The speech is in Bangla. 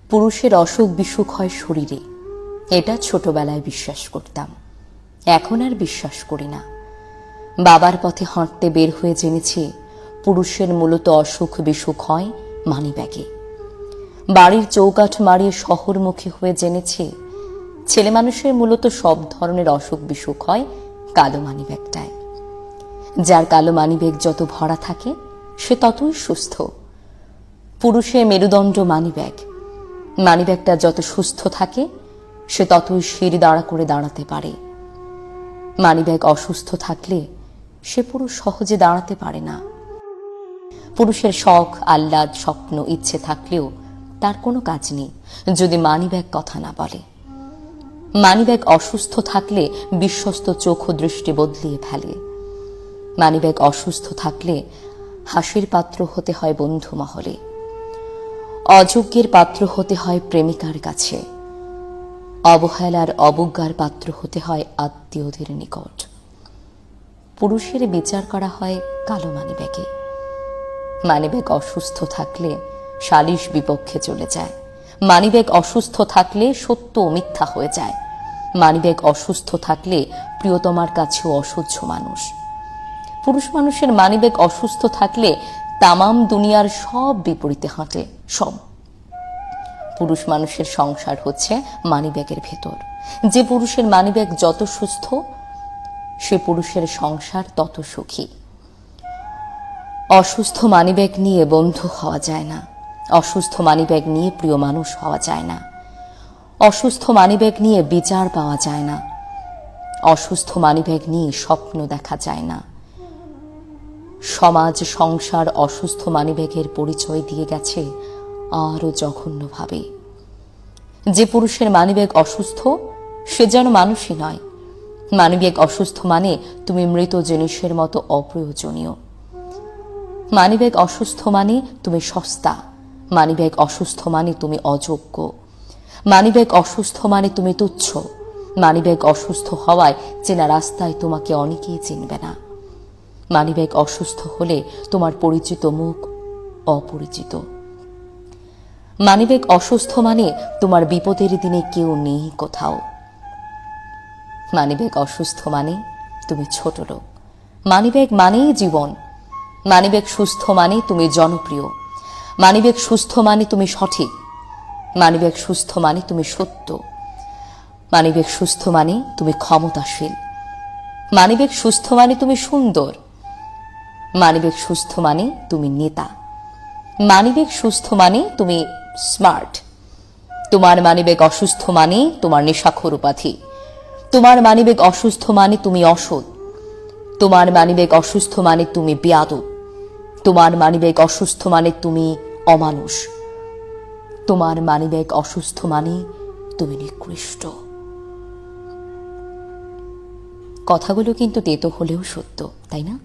পুরুষের অসুখ বিসুখ হয় শরীরে, এটা ছোটবেলায় বিশ্বাস করতাম। এখন আর বিশ্বাস করি না। বাবার পথে হাঁটতে বের হয়ে জেনেছি পুরুষের মূলত অসুখ বিসুখ হয় মানিব্যাগে। বাড়ির চৌকাঠ মারিয়ে শহরমুখী হয়ে জেনেছি ছেলে মানুষের মূলত সব ধরনের অসুখ বিসুখ হয় কালো মানিব্যাগটায়। যার কালো মানিব্যাগ যত ভরা থাকে সে ততই সুস্থ। পুরুষের মেরুদণ্ড মানিব্যাগ। মানিব্যাগটা যত সুস্থ থাকে সে ততই শির দাঁড়া করে দাঁড়াতে পারে। মানিব্যাগ অসুস্থ থাকলে সে পুরুষ সহজে দাঁড়াতে পারে না। পুরুষের শখ, আহ্লাদ, স্বপ্ন, ইচ্ছে থাকলেও তার কোনো কাজ নেই যদি মানিব্যাগ কথা না বলে। মানিব্যাগ অসুস্থ থাকলে বিশ্বস্ত চোখ ও দৃষ্টি বদলিয়ে ফেলে। মানিব্যাগ অসুস্থ থাকলে হাসির পাত্র হতে হয় বন্ধু মহলে, অযোগ্যের পাত্র হতে হয় প্রেমিকার কাছে, অবহেলার অবজ্ঞার পাত্র হতে হয় আত্মীয়দের নিকট। পুরুষের বিচার করা হয় কালো মানিব্যাগে। মানিব্যাগ অসুস্থ থাকলে সালিশ বিপক্ষে চলে যায়। মানিব্যাগ অসুস্থ থাকলে সত্য মিথ্যা হয়ে যায়। মানিব্যাগ অসুস্থ থাকলে প্রিয়তমার কাছেও অসহ্য মানুষ। পুরুষ মানুষের মানিব্যাগ অসুস্থ থাকলে তামাম দুনিয়ার সব বিপরীতে হাঁটে। সব পুরুষ মানুষের সংসার হচ্ছে মানিব্যাগের ভেতর। যে পুরুষের মানিব্যাগ যত সুস্থ সে পুরুষের সংসার তত সুখী। অসুস্থ মানিব্যাগ নিয়ে বন্ধু হওয়া যায় না। অসুস্থ মানিব্যাগ নিয়ে প্রিয় মানুষ হওয়া যায় না। অসুস্থ মানিব্যাগ নিয়ে বিচার পাওয়া যায় না। অসুস্থ মানিব্যাগ নিয়ে স্বপ্ন দেখা যায় না। সমাজ সংসার অসুস্থ মানিব্যাগের পরিচয় দিয়ে গেছে আরো জঘন্যভাবে। যে পুরুষের মানিব্যাগ অসুস্থ সে যেন মানুষই নয়। মানিব্যাগ অসুস্থ মানে তুমি মৃত জিনিসের মতো অপ্রয়োজনীয়। মানিব্যাগ অসুস্থ মানে তুমি সস্তা। মানিব্যাগ অসুস্থ মানে তুমি অযোগ্য। মানিব্যাগ অসুস্থ মানে তুমি তুচ্ছ। মানিব্যাগ অসুস্থ হওয়ায় চেনা রাস্তায় তোমাকে অনেকেই চিনবে না। মানিব্যাগ অসুস্থ হলে তোমার পরিচিত মুখ অপরিচিত। মানিব্যাগ অসুস্থ মানে তোমার বিপদের দিনে কেউ নেই কোথাও। মানিব্যাগ অসুস্থ মানে তুমি ছোট লোক। মানিব্যাগ মানেই জীবন। মানিব্যাগ সুস্থ মানে তুমি জনপ্রিয়। মানিব্যাগ সুস্থ মানে তুমি সঠিক। মানিব্যাগ সুস্থ মানে তুমি সত্য। মানিব্যাগ সুস্থ মানে তুমি ক্ষমতাশীল। মানিব্যাগ সুস্থ মানে তুমি সুন্দর। মানিব্যাগ সুস্থ মানে তুমি নেতা। মানিব্যাগ সুস্থ মানে তুমি স্মার্ট। তোমার মানিব্যাগ অসুস্থ মানে তোমার নেশাখোর উপাধি। তোমার মানিব্যাগ অসুস্থ মানে তুমি অসৎ। তোমার মানিব্যাগ অসুস্থ মানে তুমি বেয়াদব। তোমার মানিব্যাগ অসুস্থ মানে তুমি অমানুষ। তোমার মানিব্যাগ অসুস্থ মানে তুমি নিকৃষ্ট। কথাগুলো কিন্তু তেতো হলেও সত্য, তাই না?